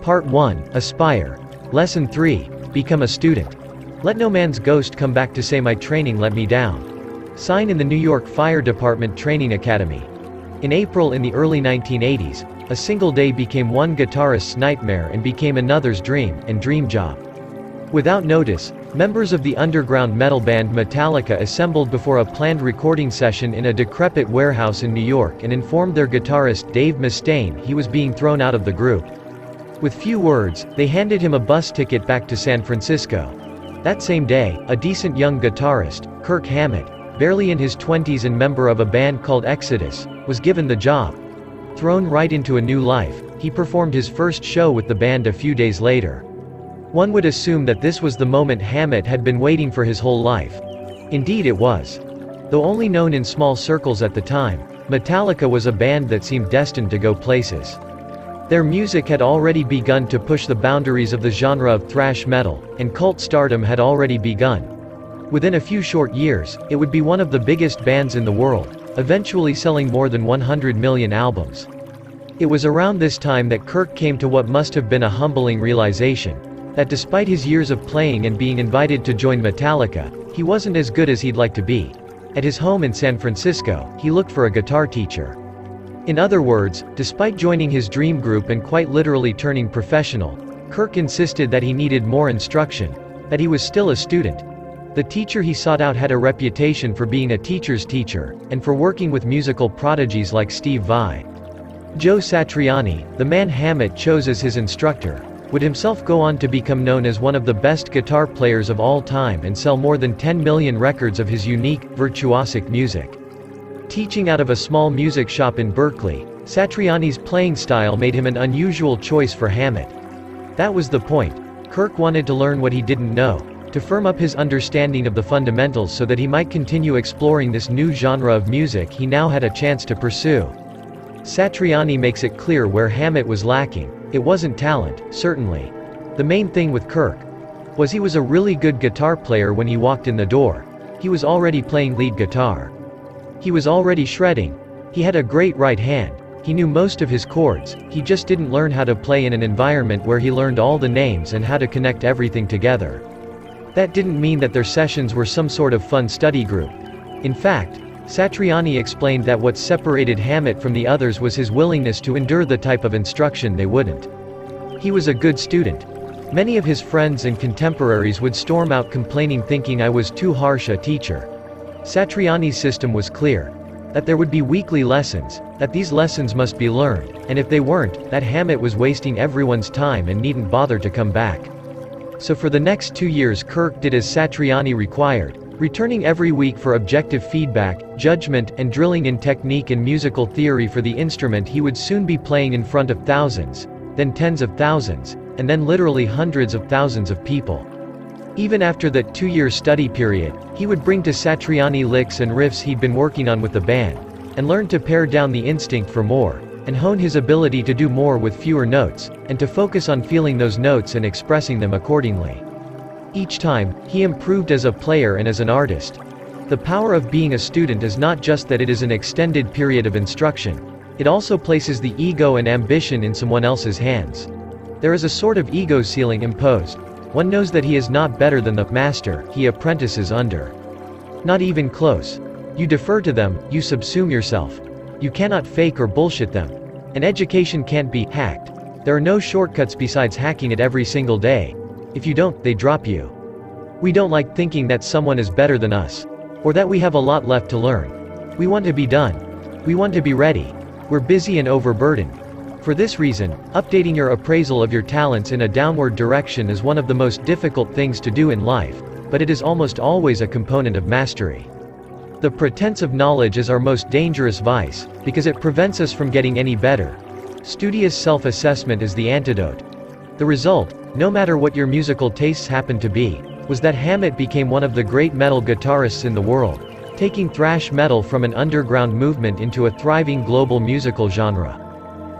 Part 1, Aspire. Lesson 3, Become a Student. Let no man's ghost come back to say my training let me down. Sign in the New York Fire Department Training Academy. In April in the early 1980s, a single day became one guitarist's nightmare and became another's dream and dream job. Without notice, members of the underground metal band Metallica assembled before a planned recording session in a decrepit warehouse in New York and informed their guitarist Dave Mustaine he was being thrown out of the group. With few words, they handed him a bus ticket back to San Francisco. That same day, a decent young guitarist, Kirk Hammett, barely in his 20s and member of a band called Exodus, was given the job. Thrown right into a new life, he performed his first show with the band a few days later. One would assume that this was the moment Hammett had been waiting for his whole life. Indeed it was. Though only known in small circles at the time, Metallica was a band that seemed destined to go places. Their music had already begun to push the boundaries of the genre of thrash metal, and cult stardom had already begun. Within a few short years, it would be one of the biggest bands in the world, eventually selling more than 100 million albums. It was around this time that Kirk came to what must have been a humbling realization, that despite his years of playing and being invited to join Metallica, he wasn't as good as he'd like to be. At his home in San Francisco, he looked for a guitar teacher. In other words, despite joining his dream group and quite literally turning professional, Kirk insisted that he needed more instruction, that he was still a student. The teacher he sought out had a reputation for being a teacher's teacher, and for working with musical prodigies like Steve Vai. Joe Satriani, the man Hammett chose as his instructor, would himself go on to become known as one of the best guitar players of all time and sell more than 10 million records of his unique, virtuosic music. Teaching out of a small music shop in Berkeley, Satriani's playing style made him an unusual choice for Hammett. That was the point. Kirk wanted to learn what he didn't know, to firm up his understanding of the fundamentals so that he might continue exploring this new genre of music he now had a chance to pursue. Satriani makes it clear where Hammett was lacking. It wasn't talent, certainly. The main thing with Kirk was he was a really good guitar player when he walked in the door. He was already playing lead guitar. He was already shredding. He had a great right hand. He knew most of his chords, he just didn't learn how to play in an environment where he learned all the names and how to connect everything together. That didn't mean that their sessions were some sort of fun study group. In fact, Satriani explained that what separated Hammett from the others was his willingness to endure the type of instruction they wouldn't. He was a good student. Many of his friends and contemporaries would storm out complaining thinking I was too harsh a teacher. Satriani's system was clear. That there would be weekly lessons, that these lessons must be learned, and if they weren't, that Hammett was wasting everyone's time and needn't bother to come back. So for the next 2 years Kirk did as Satriani required, returning every week for objective feedback, judgment, and drilling in technique and musical theory for the instrument he would soon be playing in front of thousands, then tens of thousands, and then literally hundreds of thousands of people. Even after that 2-year study period, he would bring to Satriani licks and riffs he'd been working on with the band, and learn to pare down the instinct for more, and hone his ability to do more with fewer notes, and to focus on feeling those notes and expressing them accordingly. Each time, he improved as a player and as an artist. The power of being a student is not just that it is an extended period of instruction. It also places the ego and ambition in someone else's hands. There is a sort of ego ceiling imposed. One knows that he is not better than the master he apprentices under. Not even close. You defer to them, you subsume yourself. You cannot fake or bullshit them. And education can't be hacked. There are no shortcuts besides hacking it every single day. If you don't, they drop you. We don't like thinking that someone is better than us. Or that we have a lot left to learn. We want to be done. We want to be ready. We're busy and overburdened. For this reason, updating your appraisal of your talents in a downward direction is one of the most difficult things to do in life, but it is almost always a component of mastery. The pretense of knowledge is our most dangerous vice, because it prevents us from getting any better. Studious self-assessment is the antidote. The result, no matter what your musical tastes happen to be, was that Hammett became one of the great metal guitarists in the world, taking thrash metal from an underground movement into a thriving global musical genre.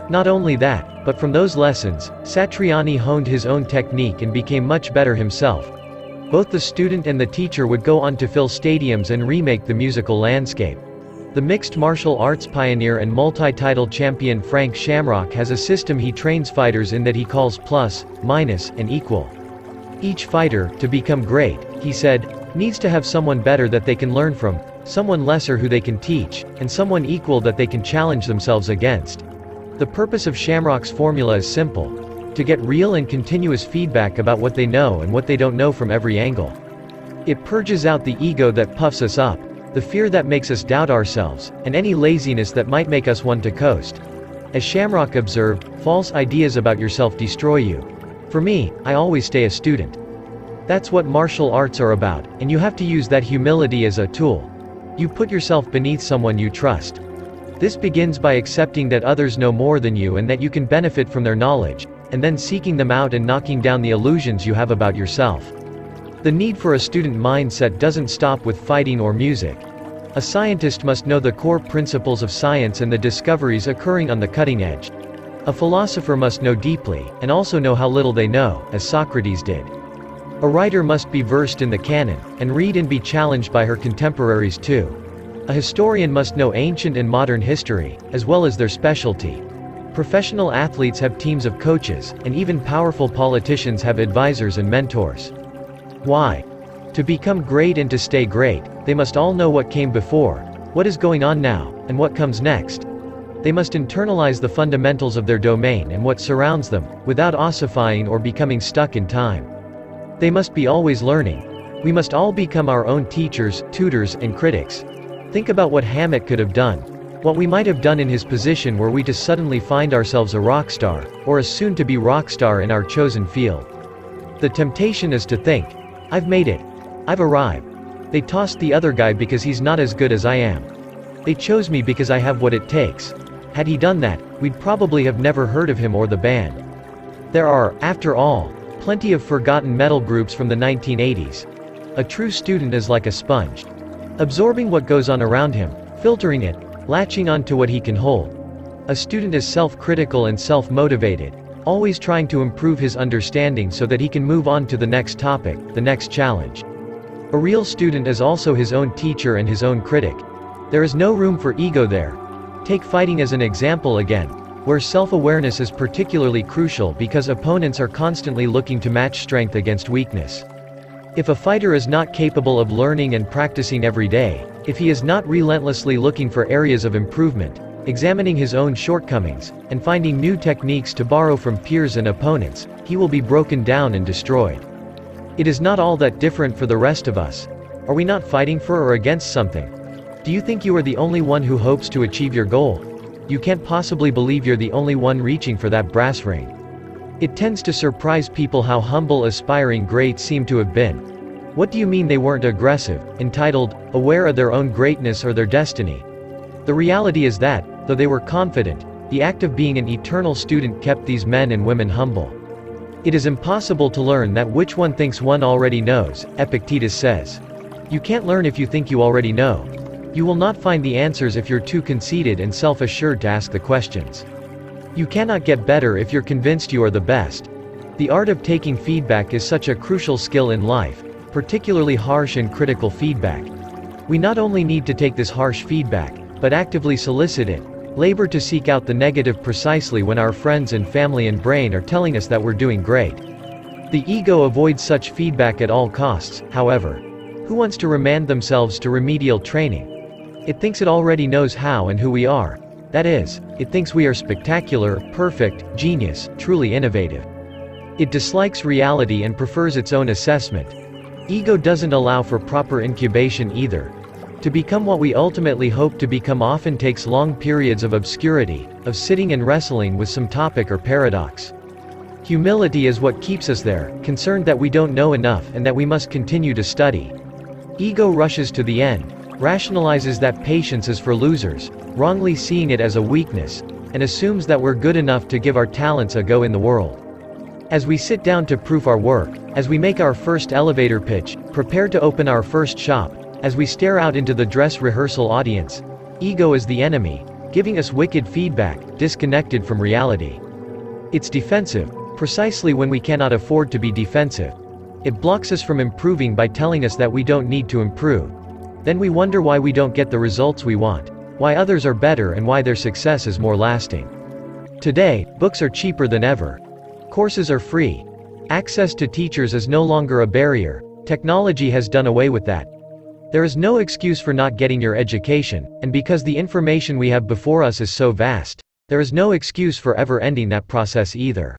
Not only that, but from those lessons, Satriani honed his own technique and became much better himself. Both the student and the teacher would go on to fill stadiums and remake the musical landscape. The mixed martial arts pioneer and multi-title champion Frank Shamrock has a system he trains fighters in that he calls plus, minus, and equal. Each fighter, to become great, he said, needs to have someone better that they can learn from, someone lesser who they can teach, and someone equal that they can challenge themselves against. The purpose of Shamrock's formula is simple: to get real and continuous feedback about what they know and what they don't know from every angle. It purges out the ego that puffs us up, the fear that makes us doubt ourselves, and any laziness that might make us want to coast. As Shamrock observed, false ideas about yourself destroy you. For me, I always stay a student. That's what martial arts are about, and you have to use that humility as a tool. You put yourself beneath someone you trust. This begins by accepting that others know more than you and that you can benefit from their knowledge, and then seeking them out and knocking down the illusions you have about yourself. The need for a student mindset doesn't stop with fighting or music. A scientist must know the core principles of science and the discoveries occurring on the cutting edge. A philosopher must know deeply, and also know how little they know, as Socrates did. A writer must be versed in the canon, and read and be challenged by her contemporaries too. A historian must know ancient and modern history, as well as their specialty. Professional athletes have teams of coaches, and even powerful politicians have advisors and mentors. Why? To become great and to stay great, they must all know what came before, what is going on now, and what comes next. They must internalize the fundamentals of their domain and what surrounds them, without ossifying or becoming stuck in time. They must be always learning. We must all become our own teachers, tutors, and critics. Think about what Hammett could have done. What we might have done in his position were we to suddenly find ourselves a rock star, or a soon-to-be rock star in our chosen field. The temptation is to think, I've made it. I've arrived. They tossed the other guy because he's not as good as I am. They chose me because I have what it takes. Had he done that, we'd probably have never heard of him or the band. There are, after all, plenty of forgotten metal groups from the 1980s. A true student is like a sponge, absorbing what goes on around him, filtering it, latching on to what he can hold. A student is self-critical and self-motivated, always trying to improve his understanding so that he can move on to the next topic, the next challenge. A real student is also his own teacher and his own critic. There is no room for ego there. Take fighting as an example again, where self-awareness is particularly crucial because opponents are constantly looking to match strength against weakness. If a fighter is not capable of learning and practicing every day, if he is not relentlessly looking for areas of improvement, examining his own shortcomings, and finding new techniques to borrow from peers and opponents, he will be broken down and destroyed. It is not all that different for the rest of us. Are we not fighting for or against something? Do you think you are the only one who hopes to achieve your goal? You can't possibly believe you're the only one reaching for that brass ring. It tends to surprise people how humble aspiring greats seem to have been. What do you mean they weren't aggressive, entitled, aware of their own greatness or their destiny? The reality is that, though they were confident, the act of being an eternal student kept these men and women humble. It is impossible to learn that which one thinks one already knows, Epictetus says. You can't learn if you think you already know. You will not find the answers if you're too conceited and self-assured to ask the questions. You cannot get better if you're convinced you are the best. The art of taking feedback is such a crucial skill in life, particularly harsh and critical feedback. We not only need to take this harsh feedback, but actively solicit it, labor to seek out the negative precisely when our friends and family and brain are telling us that we're doing great. The ego avoids such feedback at all costs, however. Who wants to remand themselves to remedial training? It thinks it already knows how and who we are. That is, it thinks we are spectacular, perfect, genius, truly innovative. It dislikes reality and prefers its own assessment. Ego doesn't allow for proper incubation either. To become what we ultimately hope to become often takes long periods of obscurity, of sitting and wrestling with some topic or paradox. Humility is what keeps us there, concerned that we don't know enough and that we must continue to study. Ego rushes to the end, rationalizes that patience is for losers, wrongly seeing it as a weakness, and assumes that we're good enough to give our talents a go in the world. As we sit down to proof our work, as we make our first elevator pitch, prepare to open our first shop, as we stare out into the dress rehearsal audience, ego is the enemy, giving us wicked feedback, disconnected from reality. It's defensive, precisely when we cannot afford to be defensive. It blocks us from improving by telling us that we don't need to improve. Then we wonder why we don't get the results we want. why others are better and why their success is more lasting. Today, books are cheaper than ever. Courses are free. Access to teachers is no longer a barrier. Technology has done away with that. There is no excuse for not getting your education, and because the information we have before us is so vast, there is no excuse for ever ending that process either.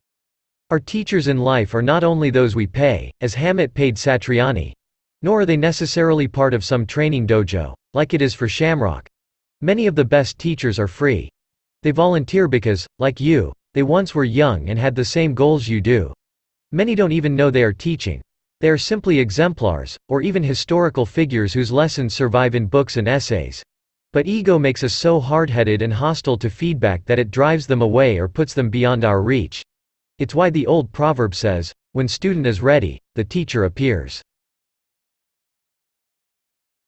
Our teachers in life are not only those we pay, as Hammett paid Satriani, nor are they necessarily part of some training dojo, like it is for Shamrock. Many of the best teachers are free. They volunteer because, like you, they once were young and had the same goals you do. Many don't even know they are teaching. They are simply exemplars, or even historical figures whose lessons survive in books and essays. But ego makes us so hard-headed and hostile to feedback that it drives them away or puts them beyond our reach. It's why the old proverb says, "When student is ready, the teacher appears."